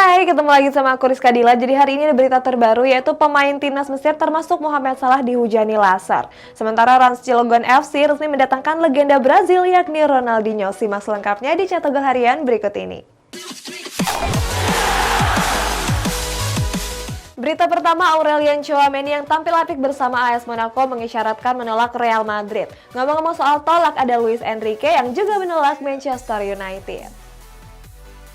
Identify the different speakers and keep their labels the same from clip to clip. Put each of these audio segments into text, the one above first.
Speaker 1: Hai, ketemu lagi sama aku Rizka Dila. Jadi hari ini ada berita terbaru yaitu pemain timnas Mesir termasuk Mohamed Salah dihujani laser. Sementara Rans Cilegon FC resmi mendatangkan legenda Brazil yakni Ronaldinho. Simak selengkapnya di Cetak Gol Harian berikut ini. Berita pertama, Aurelien Tchouaméni yang tampil apik bersama AS Monaco mengisyaratkan menolak Real Madrid. Ngomong-ngomong soal tolak, ada Luis Enrique yang juga menolak Manchester United.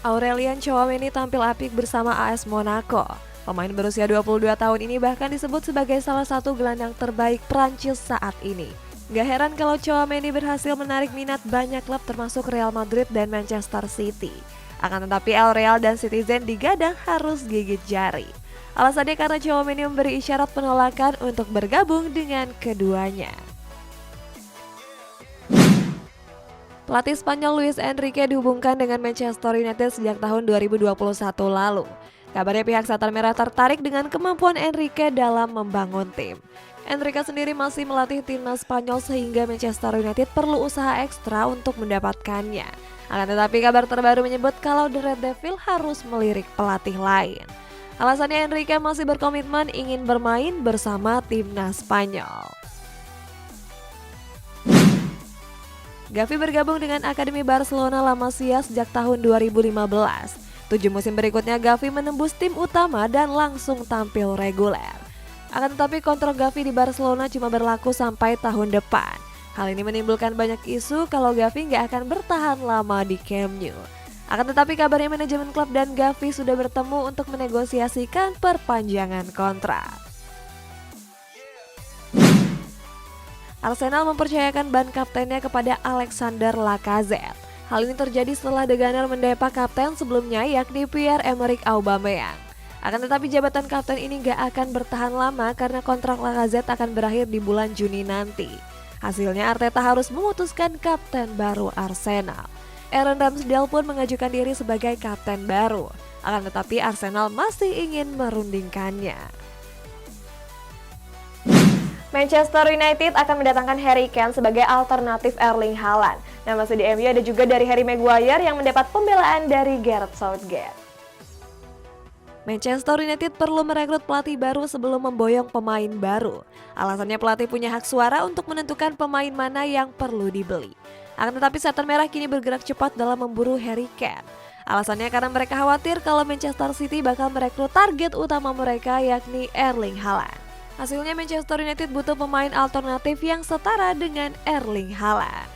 Speaker 1: Aurelien Tchouaméni tampil apik bersama AS Monaco. Pemain berusia 22 tahun ini bahkan disebut sebagai salah satu gelandang terbaik Prancis saat ini. Gak heran kalau Tchouaméni berhasil menarik minat banyak klub termasuk Real Madrid dan Manchester City. Akan tetapi El Real dan Citizen digadang harus gigit jari. Alasannya karena Tchouaméni memberi isyarat penolakan untuk bergabung dengan keduanya. Pelatih Spanyol Luis Enrique dihubungkan dengan Manchester United sejak tahun 2021 lalu. Kabarnya pihak Setan Merah tertarik dengan kemampuan Enrique dalam membangun tim. Enrique sendiri masih melatih timnas Spanyol sehingga Manchester United perlu usaha ekstra untuk mendapatkannya. Akan tetapi kabar terbaru menyebut kalau The Red Devil harus melirik pelatih lain. Alasannya Enrique masih berkomitmen ingin bermain bersama timnas Spanyol. Gavi bergabung dengan Akademi Barcelona La Masia sejak tahun 2015. 7 musim berikutnya Gavi menembus tim utama dan langsung tampil reguler. Akan tetapi kontrak Gavi di Barcelona cuma berlaku sampai tahun depan. Hal ini menimbulkan banyak isu kalau Gavi nggak akan bertahan lama di Camp Nou. Akan tetapi kabarnya manajemen klub dan Gavi sudah bertemu untuk menegosiasikan perpanjangan kontrak. Arsenal mempercayakan ban kaptennya kepada Alexander Lacazette. Hal ini terjadi setelah The Gunner mendepak kapten sebelumnya yakni Pierre-Emerick Aubameyang. Akan tetapi jabatan kapten ini gak akan bertahan lama karena kontrak Lacazette akan berakhir di bulan Juni nanti. Hasilnya Arteta harus memutuskan kapten baru Arsenal. Aaron Ramsdale pun mengajukan diri sebagai kapten baru. Akan tetapi Arsenal masih ingin merundingkannya. Manchester United akan mendatangkan Harry Kane sebagai alternatif Erling Haaland. Nah, masih di MU ada juga dari Harry Maguire yang mendapat pembelaan dari Gareth Southgate. Manchester United perlu merekrut pelatih baru sebelum memboyong pemain baru. Alasannya pelatih punya hak suara untuk menentukan pemain mana yang perlu dibeli. Akan tetapi Setan Merah kini bergerak cepat dalam memburu Harry Kane. Alasannya karena mereka khawatir kalau Manchester City bakal merekrut target utama mereka yakni Erling Haaland. Hasilnya Manchester United butuh pemain alternatif yang setara dengan Erling Haaland.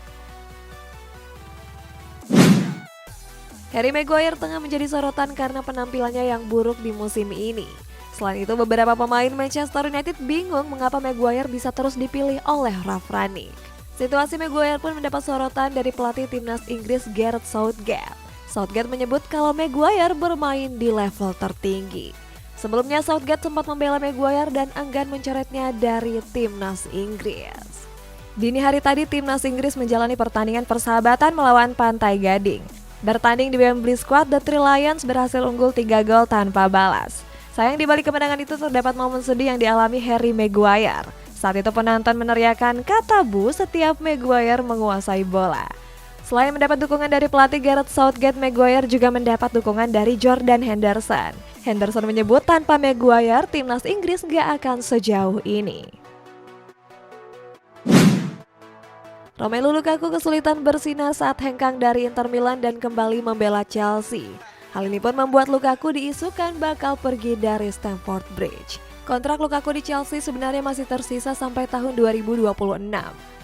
Speaker 1: Harry Maguire tengah menjadi sorotan karena penampilannya yang buruk di musim ini. Selain itu, beberapa pemain Manchester United bingung mengapa Maguire bisa terus dipilih oleh Ralf Rangnick. Situasi Maguire pun mendapat sorotan dari pelatih timnas Inggris Gareth Southgate. Southgate menyebut kalau Maguire bermain di level tertinggi. Sebelumnya Southgate sempat membela Maguire dan enggan mencoretnya dari timnas Inggris. Dini hari tadi timnas Inggris menjalani pertandingan persahabatan melawan Pantai Gading. Bertanding di Wembley Squad, The Three Lions berhasil unggul 3 gol tanpa balas. Sayang di balik kemenangan itu terdapat momen sedih yang dialami Harry Maguire. Saat itu penonton meneriakan kata bu setiap Maguire menguasai bola. Selain mendapat dukungan dari pelatih Gareth Southgate, Maguire juga mendapat dukungan dari Jordan Henderson. Henderson menyebut tanpa Maguire, timnas Inggris gak akan sejauh ini. Romelu Lukaku kesulitan bersinar saat hengkang dari Inter Milan dan kembali membela Chelsea. Hal ini pun membuat Lukaku diisukan bakal pergi dari Stamford Bridge. Kontrak Lukaku di Chelsea sebenarnya masih tersisa sampai tahun 2026.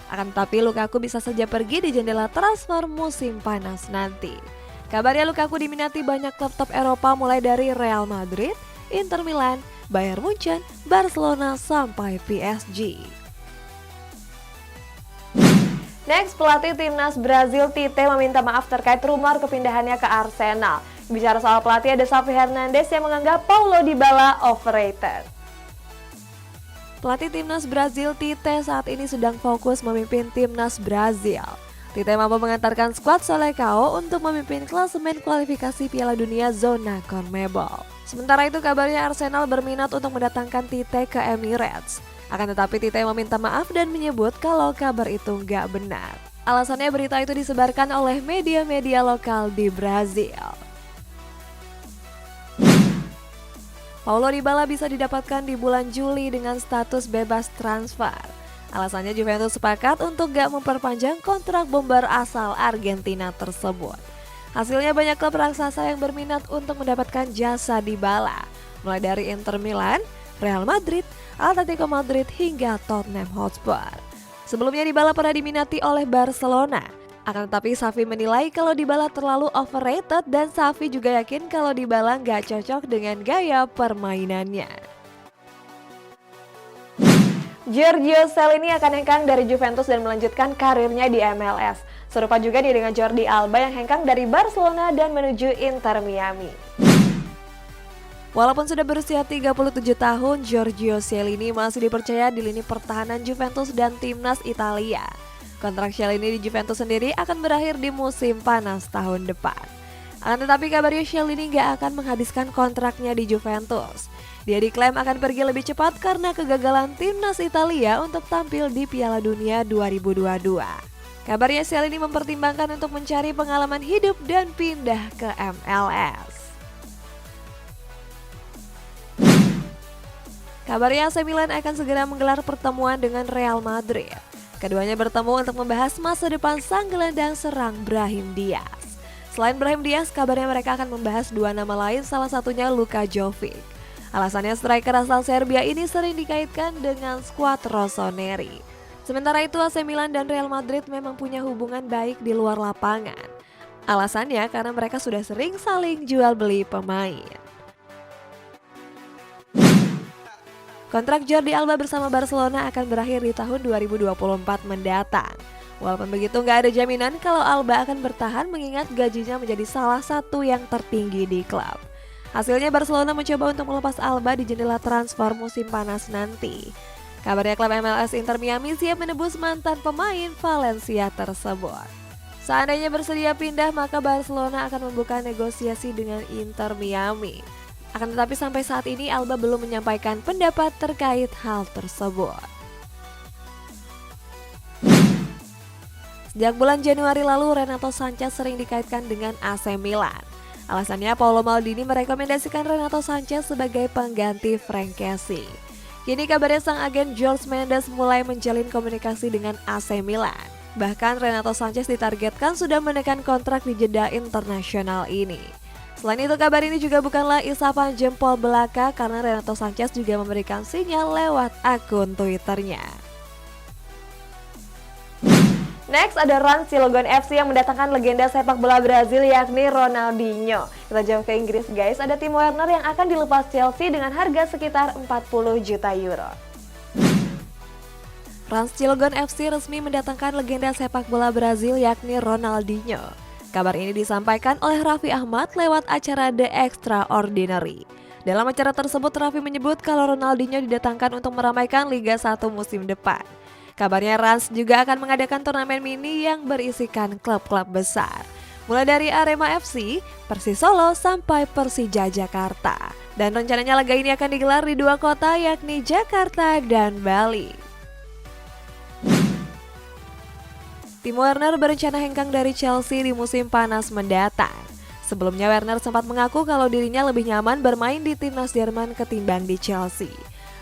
Speaker 1: Akan tetapi Lukaku bisa saja pergi di jendela transfer musim panas nanti. Kabarnya Lukaku diminati banyak klub top Eropa mulai dari Real Madrid, Inter Milan, Bayern Munchen, Barcelona sampai PSG. Next, pelatih timnas Brazil Tite meminta maaf terkait rumor kepindahannya ke Arsenal. Bicara soal pelatih ada Xavi Hernandez yang menganggap Paulo Dybala overrated. Pelatih timnas Brazil Tite saat ini sedang fokus memimpin timnas Brazil. Tite mampu mengantarkan skuad Selecao untuk memimpin klasemen kualifikasi Piala Dunia zona CONMEBOL. Sementara itu kabarnya Arsenal berminat untuk mendatangkan Tite ke Emirates. Akan tetapi Tite meminta maaf dan menyebut kalau kabar itu nggak benar. Alasannya berita itu disebarkan oleh media-media lokal di Brazil. Paulo Dybala bisa didapatkan di bulan Juli dengan status bebas transfer. Alasannya Juventus sepakat untuk gak memperpanjang kontrak bomber asal Argentina tersebut. Hasilnya banyak klub raksasa yang berminat untuk mendapatkan jasa Dybala, mulai dari Inter Milan, Real Madrid, Atletico Madrid hingga Tottenham Hotspur. Sebelumnya Dybala pernah diminati oleh Barcelona. Akan tetapi Xavi menilai kalau Dybala terlalu overrated dan Xavi juga yakin kalau Dybala nggak cocok dengan gaya permainannya. Giorgio Chiellini akan hengkang dari Juventus dan melanjutkan karirnya di MLS. Serupa juga nih dengan Jordi Alba yang hengkang dari Barcelona dan menuju Inter Miami. Walaupun sudah berusia 37 tahun, Giorgio Chiellini masih dipercaya di lini pertahanan Juventus dan timnas Italia. Kontrak Chiellini di Juventus sendiri akan berakhir di musim panas tahun depan. Akan tetapi kabarnya Chiellini gak akan menghabiskan kontraknya di Juventus. Dia diklaim akan pergi lebih cepat karena kegagalan timnas Italia untuk tampil di Piala Dunia 2022. Kabarnya Chiellini mempertimbangkan untuk mencari pengalaman hidup dan pindah ke MLS. Kabarnya AC Milan akan segera menggelar pertemuan dengan Real Madrid. Keduanya bertemu untuk membahas masa depan sang gelandang serang Brahim Diaz. Selain Brahim Diaz, kabarnya mereka akan membahas dua nama lain, salah satunya Luka Jovic. Alasannya striker asal Serbia ini sering dikaitkan dengan skuad Rossoneri. Sementara itu AC Milan dan Real Madrid memang punya hubungan baik di luar lapangan. Alasannya karena mereka sudah sering saling jual beli pemain. Kontrak Jordi Alba bersama Barcelona akan berakhir di tahun 2024 mendatang. Walaupun begitu nggak ada jaminan kalau Alba akan bertahan mengingat gajinya menjadi salah satu yang tertinggi di klub. Hasilnya Barcelona mencoba untuk melepas Alba di jendela transfer musim panas nanti. Kabarnya klub MLS Inter Miami siap menebus mantan pemain Valencia tersebut. Seandainya bersedia pindah maka Barcelona akan membuka negosiasi dengan Inter Miami. Akan tetapi sampai saat ini Alba belum menyampaikan pendapat terkait hal tersebut. Sejak bulan Januari lalu Renato Sanches sering dikaitkan dengan AC Milan. Alasannya Paolo Maldini merekomendasikan Renato Sanches sebagai pengganti Frank Kessie. Kini kabarnya sang agen Jorge Mendes mulai menjalin komunikasi dengan AC Milan. Bahkan Renato Sanches ditargetkan sudah menekan kontrak di jeda internasional ini. Selain itu kabar ini juga bukanlah isapan jempol belaka karena Renato Sanches juga memberikan sinyal lewat akun Twitternya. Next ada Rans Cilegon FC yang mendatangkan legenda sepak bola Brazil yakni Ronaldinho. Kita jauh ke Inggris guys, ada Timo Werner yang akan dilepas Chelsea dengan harga sekitar 40 juta euro. Rans Cilegon FC resmi mendatangkan legenda sepak bola Brazil yakni Ronaldinho. Kabar ini disampaikan oleh Raffi Ahmad lewat acara The Extraordinary. Dalam acara tersebut Raffi menyebut kalau Ronaldinho didatangkan untuk meramaikan Liga 1 musim depan. Kabarnya Rans juga akan mengadakan turnamen mini yang berisikan klub-klub besar. Mulai dari Arema FC, Persis Solo sampai Persija Jakarta. Dan rencananya laga ini akan digelar di dua kota yakni Jakarta dan Bali. Timo Werner berencana hengkang dari Chelsea di musim panas mendatang. Sebelumnya Werner sempat mengaku kalau dirinya lebih nyaman bermain di timnas Jerman ketimbang di Chelsea.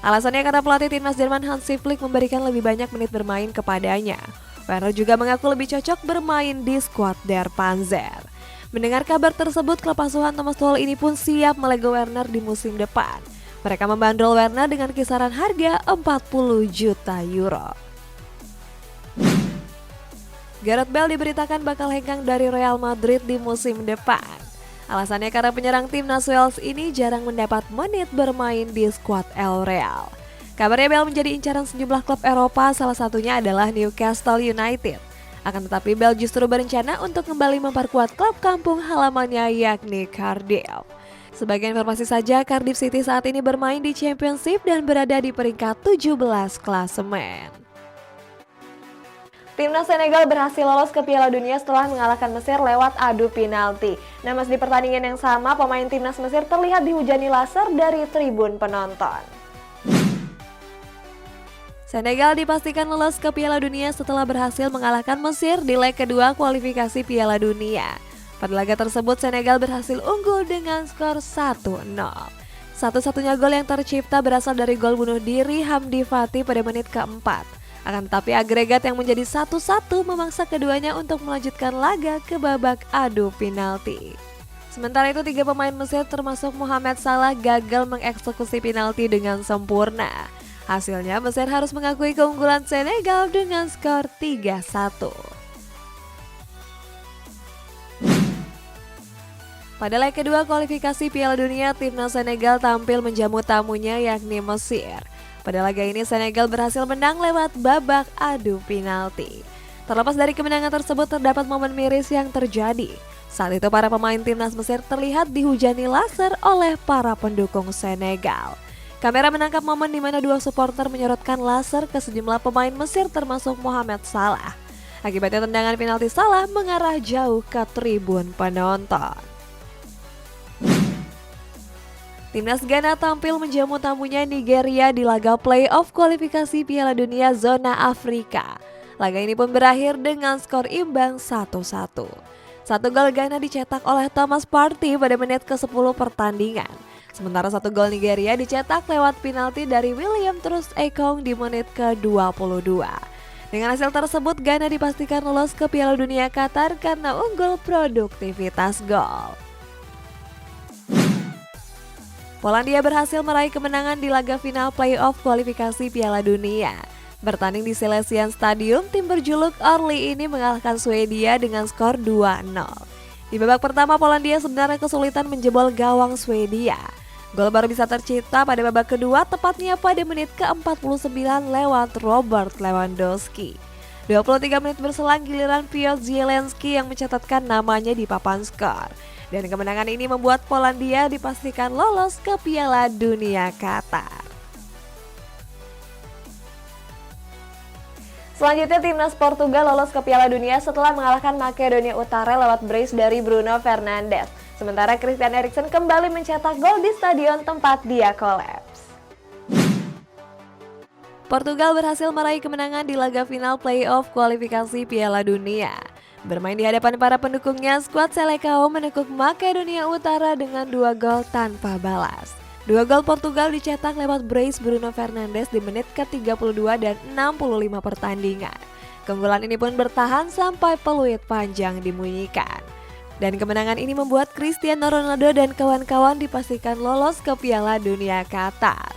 Speaker 1: Alasannya karena pelatih timnas Jerman Hansi Flick memberikan lebih banyak menit bermain kepadanya. Werner juga mengaku lebih cocok bermain di skuad Der Panzer. Mendengar kabar tersebut, klub asuhan Thomas Tuchel ini pun siap melego Werner di musim depan. Mereka membandrol Werner dengan kisaran harga 40 juta euro. Gareth Bale diberitakan bakal hengkang dari Real Madrid di musim depan. Alasannya karena penyerang timnas Wales ini jarang mendapat menit bermain di skuad El Real. Kabarnya Bale menjadi incaran sejumlah klub Eropa, salah satunya adalah Newcastle United. Akan tetapi Bale justru berencana untuk kembali memperkuat klub kampung halamannya yakni Cardiff. Sebagai informasi saja, Cardiff City saat ini bermain di Championship dan berada di peringkat 17 klasemen. Timnas Senegal berhasil lolos ke Piala Dunia setelah mengalahkan Mesir lewat adu penalti. Nah, di pertandingan yang sama, pemain timnas Mesir terlihat dihujani laser dari tribun penonton. Senegal dipastikan lolos ke Piala Dunia setelah berhasil mengalahkan Mesir di leg kedua kualifikasi Piala Dunia. Pada laga tersebut, Senegal berhasil unggul dengan skor 1-0. satu-satunya gol yang tercipta berasal dari gol bunuh diri Hamdi Fatih pada menit keempat. Akan tetapi agregat yang menjadi 1-1 memaksa keduanya untuk melanjutkan laga ke babak adu penalti. Sementara itu 3 pemain Mesir termasuk Mohamed Salah gagal mengeksekusi penalti dengan sempurna. Hasilnya Mesir harus mengakui keunggulan Senegal dengan skor 3-1. Pada leg kedua kualifikasi Piala Dunia, timnas Senegal tampil menjamu tamunya yakni Mesir. Pada laga ini Senegal berhasil menang lewat babak adu penalti. Terlepas dari kemenangan tersebut terdapat momen miris yang terjadi. Saat itu para pemain timnas Mesir terlihat dihujani laser oleh para pendukung Senegal. Kamera menangkap momen di mana dua supporter menyorotkan laser ke sejumlah pemain Mesir termasuk Mohamed Salah. Akibatnya tendangan penalti Salah mengarah jauh ke tribun penonton. Timnas Ghana tampil menjamu tamunya Nigeria di laga play-off kualifikasi Piala Dunia Zona Afrika. Laga ini pun berakhir dengan skor imbang 1-1. Satu gol Ghana dicetak oleh Thomas Partey pada menit ke-10 pertandingan. Sementara satu gol Nigeria dicetak lewat penalti dari William Troost-Ekong di menit ke-22. Dengan hasil tersebut Ghana dipastikan lolos ke Piala Dunia Qatar karena unggul produktivitas gol. Polandia berhasil meraih kemenangan di laga final play-off kualifikasi Piala Dunia. Bertanding di Silesian Stadium, tim berjuluk Orly ini mengalahkan Swedia dengan skor 2-0. Di babak pertama, Polandia sebenarnya kesulitan menjebol gawang Swedia. Gol baru bisa tercipta pada babak kedua, tepatnya pada menit ke-49 lewat Robert Lewandowski. 23 menit berselang giliran Piotr Zielinski yang mencatatkan namanya di papan skor. Dan kemenangan ini membuat Polandia dipastikan lolos ke Piala Dunia Qatar. Selanjutnya timnas Portugal lolos ke Piala Dunia setelah mengalahkan Makedonia Utara lewat brace dari Bruno Fernandes. Sementara Christian Eriksen kembali mencetak gol di stadion tempat dia kolaps. Portugal berhasil meraih kemenangan di laga final play-off kualifikasi Piala Dunia. Bermain di hadapan para pendukungnya, skuad Selecao menekuk Makedonia Utara dengan 2 gol tanpa balas. 2 gol Portugal dicetak lewat brace Bruno Fernandes di menit ke-32 dan 65 pertandingan. Keunggulan ini pun bertahan sampai peluit panjang dibunyikan. Dan kemenangan ini membuat Cristiano Ronaldo dan kawan-kawan dipastikan lolos ke Piala Dunia Qatar.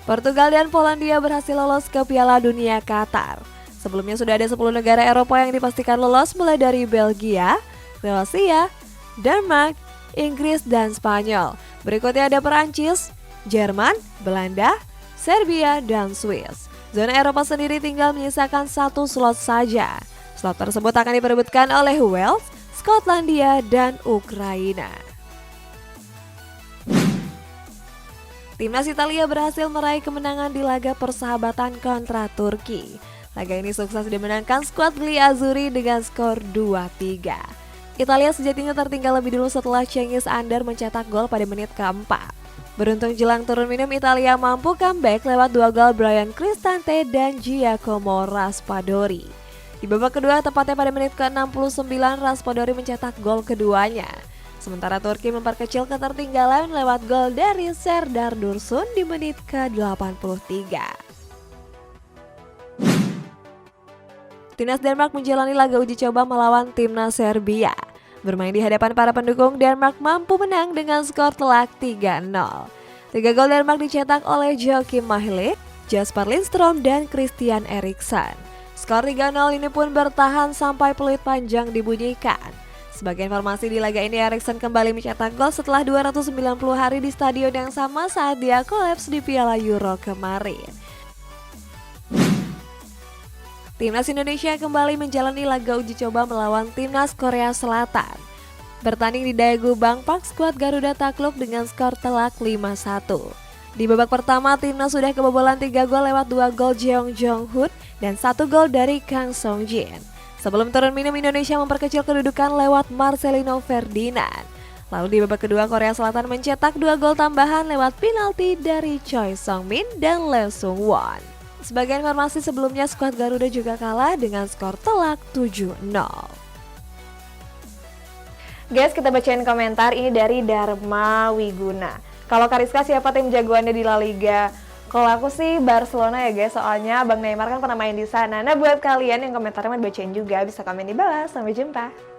Speaker 1: Portugal dan Polandia berhasil lolos ke Piala Dunia Qatar. Sebelumnya sudah ada 10 negara Eropa yang dipastikan lolos mulai dari Belgia, Kroasia, Denmark, Inggris, dan Spanyol. Berikutnya ada Perancis, Jerman, Belanda, Serbia, dan Swiss. Zona Eropa sendiri tinggal menyisakan 1 slot saja. Slot tersebut akan diperebutkan oleh Wales, Skotlandia, dan Ukraina. Timnas Italia berhasil meraih kemenangan di laga persahabatan kontra Turki. Laga ini sukses dimenangkan skuad Gli Azzurri dengan skor 2-3. Italia sejatinya tertinggal lebih dulu setelah Cengiz Under mencetak gol pada menit keempat. Beruntung jelang turun minum, Italia mampu comeback lewat 2 gol Bryan Cristante dan Giacomo Raspadori. Di babak kedua, tepatnya pada menit ke-69, Raspadori mencetak gol keduanya. Sementara Turki memperkecil ketertinggalan lewat gol dari Serdar Dursun di menit ke-83. Timnas Denmark menjalani laga uji coba melawan timnas Serbia. Bermain di hadapan para pendukung, Denmark mampu menang dengan skor telak 3-0. 3 gol Denmark dicetak oleh Joakim Mahler, Jesper Lindstrom, dan Christian Eriksen. Skor 3-0 ini pun bertahan sampai peluit panjang dibunyikan. Sebagai informasi, di laga ini Eriksen kembali mencetak gol setelah 290 hari di stadion yang sama saat dia kolaps di Piala Euro kemarin. Timnas Indonesia kembali menjalani laga uji coba melawan timnas Korea Selatan. Bertanding di Daegu Bank Park, skuad Garuda takluk dengan skor telak 5-1. Di babak pertama, timnas sudah kebobolan 3 gol lewat 2 gol Jeong Jong-hoon dan 1 gol dari Kang Song-jin. Sebelum turun minum, Indonesia memperkecil kedudukan lewat Marcelino Ferdinand. Lalu di babak kedua, Korea Selatan mencetak 2 gol tambahan lewat penalti dari Choi Sung-min dan Lee Sung-won. Sebagai informasi, sebelumnya skuad Garuda juga kalah dengan skor telak 7-0. Guys, kita bacain komentar ini dari Dharma Wiguna. Kalau Kariska siapa tim jagoannya di La Liga? Kalau aku sih Barcelona ya guys, soalnya Bang Neymar kan pernah main di sana. Nah buat kalian yang komentarnya mau dibacain juga, bisa komen di bawah. Sampai jumpa.